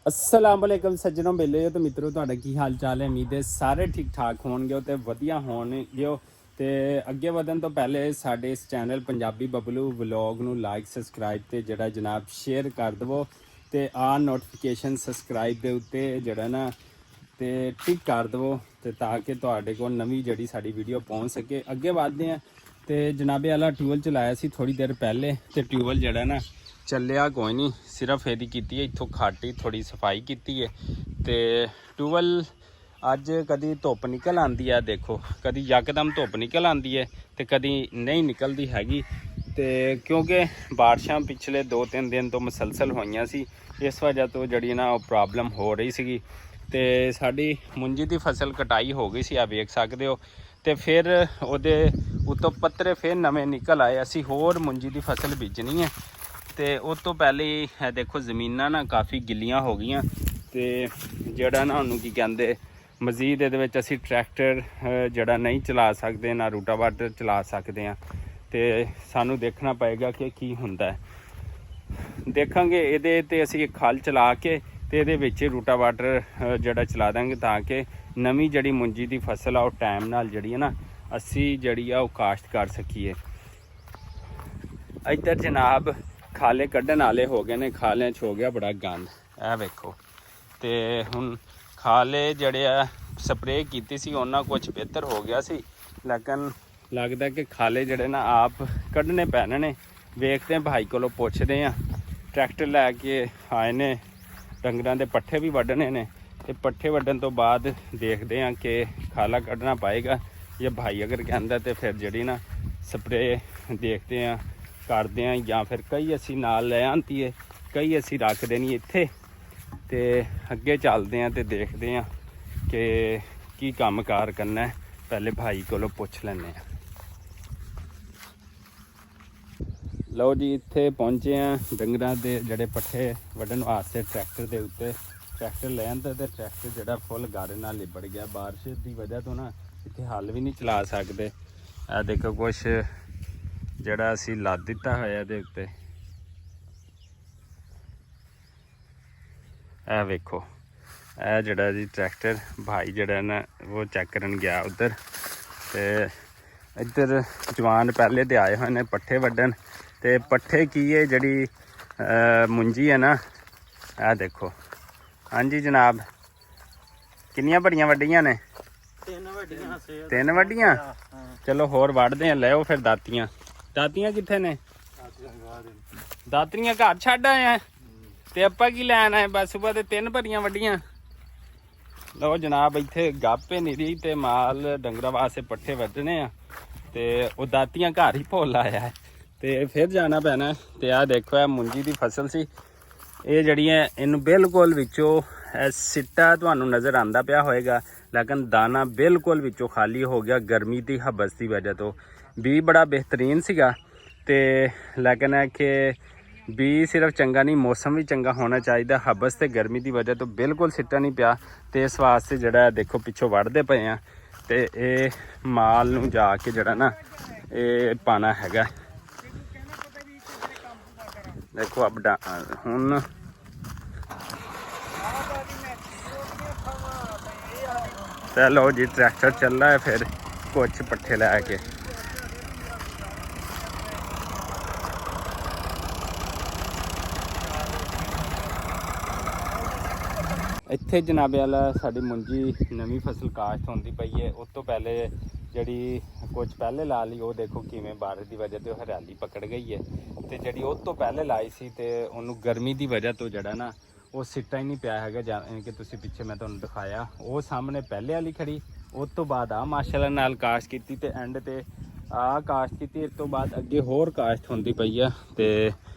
अस्सलाम वालेकुम सज्जनों बेले तो मित्रों ਤੁਹਾਡਾ ਕੀ ਹਾਲ ਚਾਲ ਹੈ। ਉਮੀਦ ਹੈ ਸਾਰੇ ਠੀਕ ਠਾਕ ਹੋਣਗੇ ਤੇ ਵਧੀਆ ਹੋਣਗੇ। ਤੇ ਅੱਗੇ ਵਧਣ ਤੋਂ ਪਹਿਲੇ ਸਾਡੇ ਇਸ ਚੈਨਲ ਪੰਜਾਬੀ ਬਬਲੂ ਵਲੌਗ ਨੂੰ ਲਾਈਕ ਸਬਸਕ੍ਰਾਈਬ ਤੇ ਜਿਹੜਾ ਜਨਾਬ ਸ਼ੇਅਰ ਕਰ ਦਿਵੋ ਤੇ ਆ ਨੋਟੀਫਿਕੇਸ਼ਨ ਸਬਸਕ੍ਰਾਈਬ ਦੇ ਉੱਤੇ ਜਿਹੜਾ ਨਾ ਤੇ ਟਿਕ ਕਰ ਦਿਵੋ ਤੇ ਤਾਂ ਕਿ ਤੁਹਾਡੇ ਕੋਲ ਨਵੀਂ ਜਿਹੜੀ ਸਾਡੀ ਵੀਡੀਓ ਪਹੁੰਚ ਸਕੇ। ਅੱਗੇ ਵਧਦੇ ਆ ਤੇ ਜਨਾਬੇ ਵਾਲਾ ਟਿਊਬਲ ਚਲਾਇਆ ਸੀ ਥੋੜੀ ਦੇਰ ਪਹਿਲੇ ਤੇ ਟਿਊਬਲ ਜਿਹੜਾ ਨਾ ਚੱਲਿਆ ਕੋਈ ਨਹੀਂ, ਸਿਰਫ ਇਹਦੀ ਕੀਤੀ ਹੈ ਇੱਥੋਂ ਖਾਟੀ ਥੋੜੀ ਸਫਾਈ ਕੀਤੀ ਹੈ। ਤੇ ਟਿਊਬਲ ਅੱਜ ਕਦੀ ਧੁੱਪ ਨਿਕਲ ਆਉਂਦੀ ਹੈ, ਦੇਖੋ ਕਦੀ ਯਕਦਮ ਧੁੱਪ ਨਿਕਲ ਆਉਂਦੀ ਹੈ ਤੇ ਕਦੀ ਨਹੀਂ ਨਿਕਲਦੀ ਹੈਗੀ। ਤੇ ਕਿਉਂਕਿ ਬਾਰਿਸ਼ਾਂ ਪਿਛਲੇ 2-3 ਦਿਨ ਤੋਂ ਮੁਸਲਸਲ ਹੋਈਆਂ ਸੀ, ਇਸ ਵਜ੍ਹਾ ਤੋਂ ਜਿਹੜੀ ਨਾ ਉਹ ਪ੍ਰੋਬਲਮ ਹੋ ਰਹੀ ਸੀਗੀ। ਤੇ ਸਾਡੀ ਮੁੰਜੀ ਦੀ ਫਸਲ ਕਟਾਈ ਹੋ ਗਈ ਸੀ, ਆ ਵੇਖ ਸਕਦੇ ਹੋ। ਤੇ ਫਿਰ ਉਹਦੇ ਉੱਤੋਂ ਪੱਤਰੇ ਫਿਰ ਨਵੇਂ ਨਿਕਲ ਆਏ। ਅਸੀਂ ਹੋਰ ਮੁੰਜੀ ਦੀ ਫਸਲ ਬੀਜਣੀ ਹੈ ਤੇ ਉਸ ਤੋਂ ਪਹਿਲੇ ਇਹ ਦੇਖੋ ਜ਼ਮੀਨਾਂ ਨਾ ਕਾਫੀ ਗਿੱਲੀਆਂ ਹੋ ਗਈਆਂ ਤੇ ਜਿਹੜਾ ਨਾ ਉਹਨੂੰ ਕੀ ਕਹਿੰਦੇ ਮਜ਼ੀਦ ਇਹਦੇ ਵਿੱਚ ਅਸੀਂ ਟਰੈਕਟਰ ਜਿਹੜਾ ਨਹੀਂ ਚਲਾ ਸਕਦੇ, ਨਾ ਰੂਟਾਵਾਟਰ ਚਲਾ ਸਕਦੇ ਹਾਂ। ਤੇ ਸਾਨੂੰ ਦੇਖਣਾ ਪਏਗਾ ਕਿ ਕੀ ਹੁੰਦਾ ਹੈ। ਦੇਖਾਂਗੇ ਇਹਦੇ ਤੇ ਅਸੀਂ ਇੱਕ ਖਲ ਚਲਾ ਕੇ ਤੇ ਇਹਦੇ ਵਿੱਚ ਰੂਟਾਵਾਟਰ ਜਿਹੜਾ ਚਲਾ ਦਾਂਗੇ ਤਾਂ ਕਿ ਨਵੀਂ ਜਿਹੜੀ ਮੁੰਜੀ ਦੀ ਫਸਲ ਆ ਉਹ ਟਾਈਮ ਨਾਲ ਜਿਹੜੀ ਹੈ ਨਾ ਅਸੀਂ ਜਿਹੜੀ ਆ ਉਹ ਕਾਸ਼ਤ ਕਰ ਸਕੀਏ। ਇੱਧਰ ਜਨਾਬ ਖਾਲੇ ਕੱਢਣ ਵਾਲੇ ਹੋ ਗਏ ਨੇ, ਖਾਲਿਆਂ 'ਚ ਹੋ ਗਿਆ ਬੜਾ ਗੰਦ, ਇਹ ਵੇਖੋ। ਤੇ ਹੁਣ ਖਾਲੇ ਜਿਹੜੇ ਆ ਸਪਰੇਅ ਕੀਤੀ ਸੀ ਉਹਨਾਂ ਕੁਝ ਬਿਹਤਰ ਹੋ ਗਿਆ ਸੀ, ਲੇਕਿਨ ਲੱਗਦਾ ਕਿ ਖਾਲੇ ਜਿਹੜੇ ਨਾ ਆਪ ਕੱਢਣੇ ਪੈਣੇ ਨੇ। ਵੇਖਦੇ ਹਾਂ, ਭਾਈ ਕੋਲੋਂ ਪੁੱਛਦੇ ਹਾਂ। ਟਰੈਕਟਰ ਲੈ ਕੇ ਆਏ ਨੇ, ਡੰਗਰਾਂ ਦੇ ਪੱਠੇ ਵੀ ਵੱਢਣੇ ਨੇ ਤੇ ਪੱਠੇ ਵੱਢਣ ਤੋਂ ਬਾਅਦ ਦੇਖਦੇ ਹਾਂ ਕਿ ਖਾਲਾ ਕੱਢਣਾ ਪਾਏਗਾ ਜਾਂ ਭਾਈ ਅਗਰ ਕਹਿੰਦਾ ਤੇ ਫਿਰ ਜਿਹੜੀ ਨਾ ਸਪਰੇਅ ਦੇਖਦੇ ਹਾਂ ਕਰਦੇ ਹਾਂ, ਜਾਂ ਫਿਰ ਕਈ ਅਸੀਂ ਨਾਲ ਲੈ ਆਂਦੀ ਹੈ, ਕਈ ਅਸੀਂ ਰੱਖ ਦੇਣੀ ਇੱਥੇ। ਤੇ ਅੱਗੇ ਚੱਲਦੇ ਹਾਂ ਤੇ ਦੇਖਦੇ ਹਾਂ ਕਿ ਕੀ ਕੰਮਕਾਰ ਕਰਨਾ ਹੈ। ਪਹਿਲੇ ਭਾਈ ਕੋਲੋਂ ਪੁੱਛ ਲੈਂਦੇ ਹਾਂ। ਲਓ ਜੀ, ਇੱਥੇ ਪਹੁੰਚੇ ਹਾਂ ਡੰਗਰਾਂ ਦੇ ਜਿਹੜੇ ਪੱਠੇ ਵੱਢਣ ਵਾਸਤੇ ਟਰੈਕਟਰ ਦੇ ਉੱਤੇ। ਟਰੈਕਟਰ ਲੈ ਆਂਦਾ ਤੇ ਟਰੈਕਟਰ ਜਿਹੜਾ ਫੁੱਲ ਗਾਰੇ ਨਾਲ ਲਿਬੜ ਗਿਆ। ਬਾਰਿਸ਼ ਦੀ ਵਜ੍ਹਾ ਤੋਂ ਨਾ ਇੱਥੇ ਹੱਲ ਵੀ ਨਹੀਂ ਚਲਾ ਸਕਦੇ। ਇਹ ਦੇਖੋ ਕੁਛ ਜਿਹੜਾ ਅਸੀਂ ਲੱਦ ਦਿੱਤਾ ਹੋਇਆ ਇਹਦੇ ਉੱਤੇ, ਇਹ ਵੇਖੋ। ਇਹ ਜਿਹੜਾ ਜੀ ਟਰੈਕਟਰ ਭਾਈ ਜਿਹੜਾ ਨਾ ਉਹ ਚੈੱਕ ਕਰਨ ਗਿਆ ਉੱਧਰ। ਤੇ ਇੱਧਰ ਜਵਾਨ ਪਹਿਲੇ ਤੇ ਆਏ ਹੋਏ ਨੇ ਪੱਠੇ ਵੱਢਣ। ਤੇ ਪੱਠੇ ਕੀ ਹੈ ਜਿਹੜੀ ਮੁੰਜੀ ਹੈ ਨਾ, ਇਹ ਦੇਖੋ। ਹਾਂਜੀ ਜਨਾਬ, ਕਿੰਨੀਆਂ ਭਰੀਆਂ ਵੱਡੀਆਂ ਨੇ? 3 ਵੱਡੀਆਂ। ਚਲੋ ਹੋਰ ਵੱਢਦੇ ਆ, ਲਿਓ ਫਿਰ ਦਾਤੀਆਂ। ਦਾਤੀਆਂ ਕਿੱਥੇ ਨੇ? ਦਾਤਰੀਆਂ ਘਰ ਛੱਡ ਆਏ ਆ ਤੇ ਆਪਾਂ ਕੀ ਲੈਣ ਆਏ? ਬਸ ਸੁਬਾ ਤੇ 3 ਭਰੀਆਂ ਵੱਡੀਆਂ। ਲਓ ਜਨਾਬ, ਇੱਥੇ ਗਾਪੇ ਨਹੀਂ ਰਹੀ ਤੇ ਮਾਲ ਡੰਗਰਾਂ ਵਾਸਤੇ ਪੱਠੇ ਵੱਢਣੇ ਆ ਤੇ ਉਹ ਦਾਤੀਆਂ ਘਰ ਹੀ ਭੁੱਲ ਆਇਆ ਹੈ ਤੇ ਫਿਰ ਜਾਣਾ ਪੈਣਾ। ਤੇ ਆਹ ਦੇਖੋ, ਇਹ ਮੁੰਜੀ ਦੀ ਫਸਲ ਸੀ। ਇਹ ਜਿਹੜੀਆਂ ਇਹਨੂੰ ਬਿਲਕੁਲ ਵਿੱਚੋਂ ਸਿੱਟਾ ਤੁਹਾਨੂੰ ਨਜ਼ਰ ਆਉਂਦਾ ਪਿਆ ਹੋਏਗਾ, ਲੇਕਿਨ ਦਾਣਾ ਬਿਲਕੁਲ ਵਿੱਚੋਂ ਖਾਲੀ ਹੋ ਗਿਆ ਗਰਮੀ ਦੀ ਹਬਸ ਦੀ ਵਜ੍ਹਾ ਤੋਂ। ਬੀ ਬੜਾ ਬਿਹਤਰੀਨ ਸੀਗਾ ਤੇ ਲੇਕਿਨ ਹੈ ਕਿ ਬੀ ਸਿਰਫ ਚੰਗਾ ਨਹੀਂ, ਮੌਸਮ ਵੀ ਚੰਗਾ ਹੋਣਾ ਚਾਹੀਦਾ। ਹਬਸ ਤੇ ਗਰਮੀ ਦੀ ਵਜ੍ਹਾ ਤੋਂ ਬਿਲਕੁਲ ਸਿੱਟਾ ਨਹੀਂ ਪਿਆ ਤੇ ਇਸ ਵਾਸਤੇ ਜਿਹੜਾ ਦੇਖੋ ਪਿੱਛੋਂ ਵੱਢਦੇ ਪਏ ਆ ਤੇ ਇਹ ਮਾਲ ਨੂੰ ਜਾ ਕੇ ਜਿਹੜਾ ਨਾ ਇਹ ਪਾਣਾ ਹੈਗਾ। ਦੇਖੋ ਅਬ ਹੁਣ ਚਲੋ ਜੀ, ਟਰੈਕਟਰ ਚੱਲ ਰਿਹਾ ਹੈ ਫਿਰ ਕੁਛ ਪੱਠੇ ਲੈ ਕੇ। ਇੱਥੇ ਜਨਾਬੇ ਵਾਲਾ ਸਾਡੀ ਮੁੰਜੀ ਨਵੀਂ ਫਸਲ ਕਾਸ਼ਤ ਹੁੰਦੀ ਪਈ ਹੈ। ਉਸ ਤੋਂ ਪਹਿਲੇ ਜਿਹੜੀ ਕੁਝ ਪਹਿਲੇ ਲਾ ਲਈ ਉਹ ਦੇਖੋ ਕਿਵੇਂ ਬਾਰਿਸ਼ ਦੀ ਵਜ੍ਹਾ ਤੋਂ ਹਰਿਆਲੀ ਪਕੜ ਗਈ ਹੈ। ਤੇ ਜਿਹੜੀ ਉਸ ਤੋਂ ਪਹਿਲੇ ਲਾਈ ਸੀ ਤੇ ਉਹਨੂੰ ਗਰਮੀ ਦੀ ਵਜ੍ਹਾ ਤੋਂ ਜਿਹੜਾ ਨਾ ਉਹ ਸਿੱਟਾ ਹੀ ਨਹੀਂ ਪਿਆ ਹੈਗਾ। ਜਿਵੇਂ ਕਿ ਤੁਸੀਂ ਪਿੱਛੇ ਮੈਂ ਤੁਹਾਨੂੰ ਦਿਖਾਇਆ, ਉਹ ਸਾਹਮਣੇ ਪਹਿਲੇ ਵਾਲੀ ਖੜੀ, ਉਸ ਤੋਂ ਬਾਅਦ ਆ ਮਾਸ਼ਾਅੱਲਾ ਨਾਲ ਕਾਸ਼ਤ ਕੀਤੀ ਤੇ ਐਂਡ ਤੇ ਆਹ ਕਾਸ਼ਤ ਕੀਤੀ। ਇਸ ਤੋਂ ਬਾਅਦ ਅੱਗੇ ਹੋਰ ਕਾਸ਼ਤ ਹੁੰਦੀ ਪਈ ਆ ਤੇ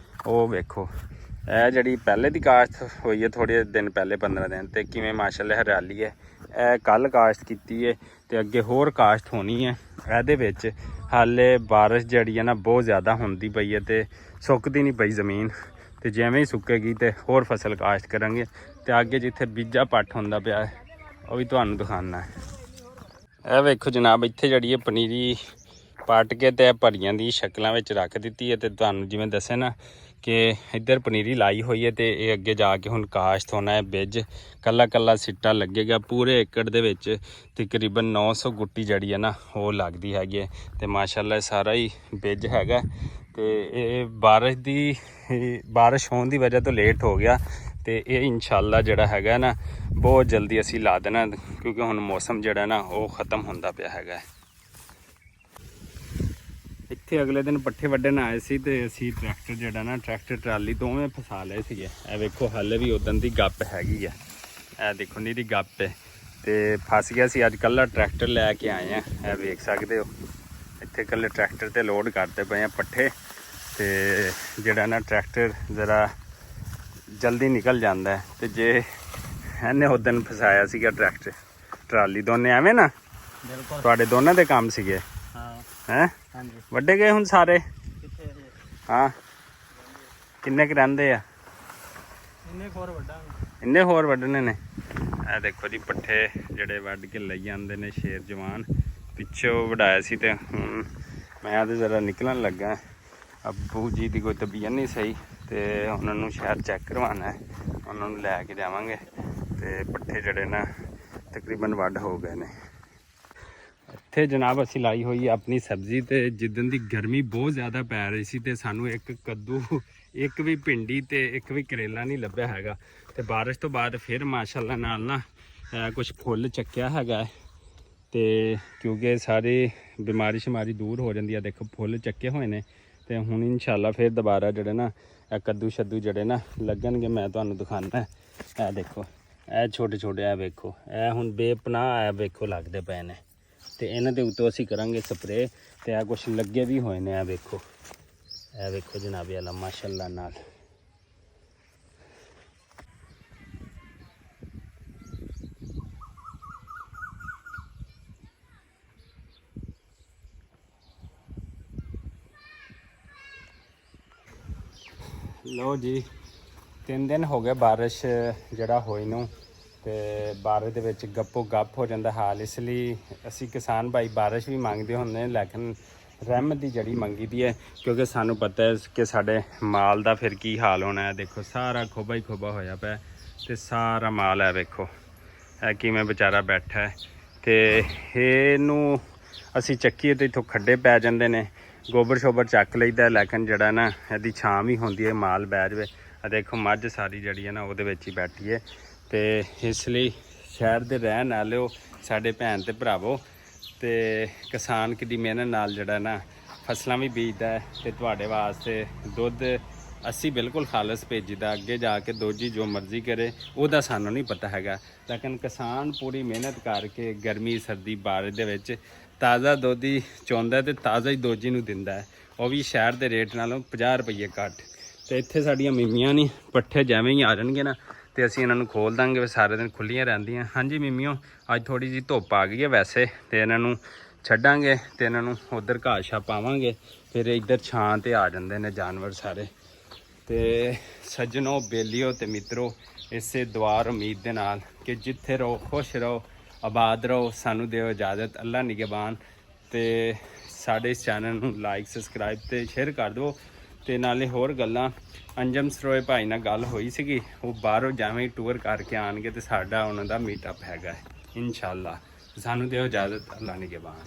ਉਹ ਵੇਖੋ ਇਹ ਜਿਹੜੀ ਪਹਿਲੇ ਦੀ ਕਾਸ਼ਤ ਹੋਈ ਹੈ ਥੋੜ੍ਹੇ ਦਿਨ ਪਹਿਲੇ 15 ਦਿਨ ਤੇ ਕਿਵੇਂ ਮਾਸ਼ਾਅੱਲਾ ਹਰਿਆਲੀ ਹੈ। ਇਹ ਕੱਲ੍ਹ ਕਾਸ਼ਤ ਕੀਤੀ ਹੈ ਤੇ ਅੱਗੇ ਹੋਰ ਕਾਸ਼ਤ ਹੋਣੀ ਹੈ। ਇਹਦੇ ਵਿੱਚ ਹਾਲੇ ਬਾਰਿਸ਼ ਜਿਹੜੀ ਹੈ ਨਾ ਬਹੁਤ ਜ਼ਿਆਦਾ ਹੁੰਦੀ ਪਈ ਹੈ ਤੇ ਸੁੱਕਦੀ ਨਹੀਂ ਪਈ ਜ਼ਮੀਨ। ਤੇ ਜਿਵੇਂ ਹੀ ਸੁੱਕੇਗੀ ਤੇ ਹੋਰ ਫਸਲ ਕਾਸ਼ਤ ਕਰਾਂਗੇ ਤੇ ਅੱਗੇ ਜਿੱਥੇ ਬੀਜਾ ਪੱਟ ਹੁੰਦਾ ਪਿਆ ਉਹ ਵੀ ਤੁਹਾਨੂੰ ਦਿਖਾਉਣਾ ਹੈ। ਇਹ ਵੇਖੋ ਜਨਾਬ, ਇੱਥੇ ਜਿਹੜੀ ਹੈ ਪਨੀਰੀ ਪੱਟ ਕੇ ਤੇ ਭਰੀਆਂ ਦੀ ਸ਼ਕਲਾਂ ਵਿੱਚ ਰੱਖ ਦਿੱਤੀ ਹੈ। ਤੇ ਤੁਹਾਨੂੰ ਜਿਵੇਂ ਦੱਸਿਆ ਨਾ ਕਿ ਇੱਧਰ ਪਨੀਰੀ ਲਾਈ ਹੋਈ ਹੈ ਤੇ ਇਹ ਅੱਗੇ ਜਾ ਕੇ ਹੁਣ ਕਾਸ਼ਤ ਹੋਣਾ ਹੈ। ਬਿੱਜ ਕੱਲਾ ਕੱਲਾ ਸਿੱਟਾ ਲੱਗੇਗਾ। ਪੂਰੇ ਏਕੜ ਦੇ ਵਿੱਚ ਤਕਰੀਬਨ 900 ਗੁੱਟੀ ਜਿਹੜੀ ਹੈ ਨਾ ਉਹ ਲੱਗਦੀ ਹੈਗੀ ਹੈ ਤੇ ਮਾਸ਼ਾਅੱਲਾ ਸਾਰਾ ਹੀ ਬਿੱਜ ਹੈਗਾ। ਤੇ ਇਹ ਬਾਰਿਸ਼ ਹੋਣ ਦੀ ਵਜ੍ਹਾ ਤੋਂ ਲੇਟ ਹੋ ਗਿਆ ਤੇ ਇਹ ਇਨਸ਼ਾਅੱਲਾ ਜਿਹੜਾ ਹੈਗਾ ਨਾ ਬਹੁਤ ਜਲਦੀ ਅਸੀਂ ਲਾ ਦੇਣਾ, ਕਿਉਂਕਿ ਹੁਣ ਮੌਸਮ ਜਿਹੜਾ ਨਾ ਉਹ ਖ਼ਤਮ ਹੁੰਦਾ ਪਿਆ ਹੈਗਾ। ਇੱਥੇ ਅਗਲੇ ਦਿਨ ਪੱਠੇ ਵੱਢਣ ਆਏ ਸੀ ਤੇ ਅਸੀਂ ਟਰੈਕਟਰ ਜਿਹੜਾ ਨਾ ਟਰੈਕਟਰ ਟਰਾਲੀ ਦੋਵੇਂ ਫਸਾ ਲਏ ਸੀਗੇ। ਇਹ ਵੇਖੋ ਹਾਲੇ ਵੀ ਉਦੋਂ ਦੀ ਗੱਪ ਹੈਗੀ ਆ, ਇਹ ਦੇਖੋ ਨੀ ਦੀ ਗੱਪ ਹੈ ਤੇ ਫਸ ਗਿਆ ਸੀ। ਅੱਜ ਕੱਲ੍ਹ ਟਰੈਕਟਰ ਲੈ ਕੇ ਆਏ ਆ, ਇਹ ਵੇਖ ਸਕਦੇ ਹੋ ਇੱਥੇ ਇਕੱਲੇ ਟਰੈਕਟਰ ਤੇ ਲੋਡ ਕਰਦੇ ਪਏ ਆ ਪੱਠੇ। ਤੇ ਜਿਹੜਾ ਨਾ ਟਰੈਕਟਰ ਜ਼ਰਾ ਜਲਦੀ ਨਿਕਲ ਜਾਂਦਾ ਹੈ ਤੇ ਜੇ ਇਹਨੇ ਉਦੋਂ ਫਸਾਇਆ ਸੀਗਾ ਟਰੈਕਟਰ ਟਰਾਲੀ ਦੋਨੇ ਐਵੇਂ ਨਾ, ਬਿਲਕੁਲ ਤੁਹਾਡੇ ਦੋਨਾਂ ਦੇ ਕੰਮ ਸੀਗੇ ਹੈਂ? ਵੱਡੇ ਗਏ ਹੁਣ ਸਾਰੇ? ਹਾਂ ਕਿੰਨੇ ਕੁ ਰਹਿੰਦੇ ਆ? ਇੰਨੇ ਹੋਰ ਵੱਢਣੇ ਨੇ। ਇਹ ਦੇਖੋ ਜੀ ਪੱਠੇ ਜਿਹੜੇ ਵੱਢ ਕੇ ਲਈ ਜਾਂਦੇ ਨੇ ਸ਼ੇਰ ਜਵਾਨ। ਪਿੱਛੋਂ ਵਢਾਇਆ ਸੀ ਤੇ ਹੁਣ ਮੈਂ ਤਾਂ ਜ਼ਰਾ ਨਿਕਲਣ ਲੱਗਾ। ਅੱਬੂ ਜੀ ਦੀ ਕੋਈ ਤਬੀਅਤ ਨਹੀਂ ਸਹੀ ਤੇ ਉਹਨਾਂ ਨੂੰ ਸ਼ਹਿਰ ਚੈੱਕ ਕਰਵਾਉਣਾ ਹੈ, ਉਹਨਾਂ ਨੂੰ ਲੈ ਕੇ ਜਾਵਾਂਗੇ। ਤੇ ਪੱਠੇ ਜਿਹੜੇ ਨਾ ਤਕਰੀਬਨ ਵੱਢ ਹੋ ਗਏ ਨੇ। ਇੱਥੇ ਜਨਾਬ ਅਸੀਂ ਲਾਈ ਹੋਈ ਆਪਣੀ ਸਬਜ਼ੀ ਤੇ ਜਿੱਦਣ ਦੀ ਗਰਮੀ ਬਹੁਤ ਜ਼ਿਆਦਾ ਪੈ ਰਹੀ ਸੀ ਤੇ ਸਾਨੂੰ ਇੱਕ ਕੱਦੂ, ਇੱਕ ਵੀ ਭਿੰਡੀ ਤੇ ਇੱਕ ਵੀ ਕਰੇਲਾ ਨਹੀਂ ਲੱਭਿਆ ਹੈਗਾ। ਤੇ ਬਾਰਿਸ਼ ਤੋਂ ਬਾਅਦ ਫਿਰ ਮਾਸ਼ਾਅੱਲਾ ਨਾਲ ਨਾ ਕੁਝ ਫੁੱਲ ਚੱਕਿਆ ਹੈਗਾ ਤੇ ਕਿਉਂਕਿ ਸਾਰੀ ਬਿਮਾਰੀ ਸ਼ਮਾਰੀ ਦੂਰ ਹੋ ਜਾਂਦੀ ਆ। ਦੇਖੋ ਫੁੱਲ ਚੱਕੇ ਹੋਏ ਨੇ ਤੇ ਹੁਣ ਇਨਸ਼ਾਅੱਲਾ ਫਿਰ ਦੁਬਾਰਾ ਜਿਹੜੇ ਨਾ ਇਹ ਕੱਦੂ ਸ਼ੱਦੂ ਜਿਹੜੇ ਨਾ ਲੱਗਣਗੇ। ਮੈਂ ਤੁਹਾਨੂੰ ਦਿਖਾਉਂਦਾ, ਇਹ ਦੇਖੋ ਇਹ ਛੋਟੇ ਛੋਟੇ ਇਹ ਵੇਖੋ, ਇਹ ਹੁਣ ਬੇਪਨਾਹ ਇਹ ਵੇਖੋ ਲੱਗਦੇ ਪਏ ਨੇ ਤੇ ਇਹਨਾਂ ਦੇ ਉੱਤੋਂ ਅਸੀਂ ਕਰਾਂਗੇ ਸਪਰੇਅ ਤੇ ਇਹ ਕੁਛ ਲੱਗੇ ਵੀ ਹੋਏ ਨੇ। ਇਹ ਵੇਖੋ ਜਨਾਬੇ ਅੱਲਾ ਮਾਸ਼ਾਅੱਲਾ ਨਾਲ। ਲੋ ਜੀ 3 ਦਿਨ ਹੋ ਗਏ ਬਾਰਿਸ਼ ਜਿਹੜਾ ਹੋਈ ਨੂੰ ਤੇ ਬਾਰਿਸ਼ ਦੇ ਵਿੱਚ ਗੱਪੋ ਗੱਪ ਹੋ ਜਾਂਦਾ ਹਾਲ। ਇਸ ਲਈ ਅਸੀਂ ਕਿਸਾਨ ਭਾਈ ਬਾਰਿਸ਼ ਵੀ ਮੰਗਦੇ ਹੁੰਦੇ, ਲੇਕਿਨ ਰਹਿਮਤ ਦੀ ਜੜੀ ਮੰਗੀ ਦੀ ਹੈ, ਕਿਉਂਕਿ ਸਾਨੂੰ ਪਤਾ ਹੈ ਕਿ ਸਾਡੇ ਮਾਲ ਦਾ ਫਿਰ ਕੀ ਹਾਲ ਹੋਣਾ ਹੈ। ਦੇਖੋ ਸਾਰਾ ਖੋਬਾ ਹੀ ਖੋਬਾ ਹੋਇਆ ਪਿਆ ਤੇ ਸਾਰਾ ਮਾਲ ਹੈ ਵੇਖੋ ਇਹ ਕਿਵੇਂ ਵਿਚਾਰਾ ਬੈਠਾ ਹੈ। ਤੇ ਇਹਨੂੰ ਅਸੀਂ ਚੱਕੀਏ ਤੇ ਇੱਥੋਂ ਖੱਡੇ ਪੈ ਜਾਂਦੇ ਨੇ, ਗੋਬਰ ਸ਼ੋਬਰ ਚੱਕ ਲਈਦਾ, ਲੇਕਿਨ ਜਿਹੜਾ ਨਾ ਇਹਦੀ ਛਾਂ ਵੀ ਹੁੰਦੀ ਹੈ, ਮਾਲ ਬਹਿ ਜਾਵੇ। ਆ ਦੇਖੋ ਮੱਝ ਸਾਰੀ ਜਿਹੜੀ ਹੈ ਨਾ ਉਹਦੇ ਵਿੱਚ ਹੀ ਬੈਠੀ ਹੈ। ਤੇ ਇਸ ਲਈ ਸ਼ਹਿਰ ਦੇ ਰਹਿਣ ਵਾਲਿਓ ਸਾਡੇ ਭੈਣ ਤੇ ਭਰਾਵੋ ਤੇ ਕਿਸਾਨ ਕਿੰਨੀ ਮਿਹਨਤ ਨਾਲ ਜਿਹੜਾ ਨਾ ਫਸਲਾਂ ਵੀ ਬੀਜਦਾ ਹੈ ਤੇ ਤੁਹਾਡੇ ਵਾਸਤੇ ਦੁੱਧ ਅਸੀਂ ਬਿਲਕੁਲ ਖਾਲਸ ਭੇਜੀਦਾ। ਅੱਗੇ ਜਾ ਕੇ ਦੋਜੀ ਜੋ ਮਰਜ਼ੀ ਕਰੇ ਉਹਦਾ ਸਾਨੂੰ ਨਹੀਂ ਪਤਾ ਹੈਗਾ, ਲੇਕਿਨ ਕਿਸਾਨ ਪੂਰੀ ਮਿਹਨਤ ਕਰਕੇ ਗਰਮੀ ਸਰਦੀ ਬਾਰਿਸ਼ ਦੇ ਵਿੱਚ ਤਾਜ਼ਾ ਦੁੱਧ ਹੀ ਚੋਂਦਾ ਤੇ ਤਾਜ਼ਾ ਹੀ ਦੋਜੀ ਨੂੰ ਦਿੰਦਾ ਹੈ, ਉਹ ਵੀ ਸ਼ਹਿਰ ਦੇ ਰੇਟ ਨਾਲੋਂ 50 ਰੁਪਏ ਘੱਟ। ਤੇ ਇੱਥੇ ਸਾਡੀਆਂ ਮੀਮੀਆਂ ਨਹੀਂ, ਪੱਠੇ ਜਿਵੇਂ ਹੀ ਆ ਜਾਣਗੇ ਨਾ ਤੇ ਅਸੀਂ ਇਹਨਾਂ ਨੂੰ ਖੋਲ ਦਾਂਗੇ, ਸਾਰੇ ਦਿਨ ਖੁੱਲੀਆਂ ਰਹਿੰਦੀਆਂ। ਹਾਂਜੀ ਮੀਮੀਓ ਅੱਜ ਥੋੜੀ ਜਿਹੀ ਧੁੱਪ ਆ ਗਈ ਹੈ ਵੈਸੇ, ਤੇ ਇਹਨਾਂ ਨੂੰ ਛੱਡਾਂਗੇ ਤੇ ਇਹਨਾਂ ਨੂੰ ਉਧਰ ਘਾਹ ਛਾ ਪਾਵਾਂਗੇ, ਫਿਰ ਇੱਧਰ ਛਾਂ ਤੇ ਆ ਜਾਂਦੇ ਨੇ ਜਾਨਵਰ ਸਾਰੇ। ਤੇ ਸੱਜਣੋ ਬੇਲੀਓ ਤੇ ਮਿੱਤਰੋ ਇਸੇ ਦੁਆ ਉਮੀਦ ਦੇ ਨਾਲ ਕਿ ਜਿੱਥੇ ਰਹੋ ਖੁਸ਼ ਰਹੋ ਆਬਾਦ ਰਹੋ, ਸਾਨੂੰ ਦਿਓ ਇਜਾਜ਼ਤ, ਅੱਲਾ ਨਿਗਹਿਬਾਨ। ਤੇ ਸਾਡੇ ਇਸ ਚੈਨਲ ਨੂੰ ਲਾਈਕ ਸਬਸਕ੍ਰਾਈਬ ਤੇ ਸ਼ੇਅਰ ਕਰ ਦਿਓ। ਤੇ ਨਾਲੇ ਹੋਰ ਗੱਲਾਂ, ਅੰਜਮ ਸਰੋਏ ਭਾਈ ਨਾਲ ਗੱਲ ਹੋਈ ਸੀਗੀ, ਉਹ ਬਾਹਰੋਂ ਜਿਵੇਂ ਹੀ ਟੂਰ ਕਰਕੇ ਆਉਣਗੇ ਤੇ ਸਾਡਾ ਉਹਨਾਂ ਦਾ ਮੀਟਅਪ ਹੈਗਾ ਇਨਸ਼ਾਅੱਲਾ। ਸਾਨੂੰ ਦਿਓ ਇਜਾਜ਼ਤ, ਅੱਲਾ ਨਿਗਹਿਬਾਨ।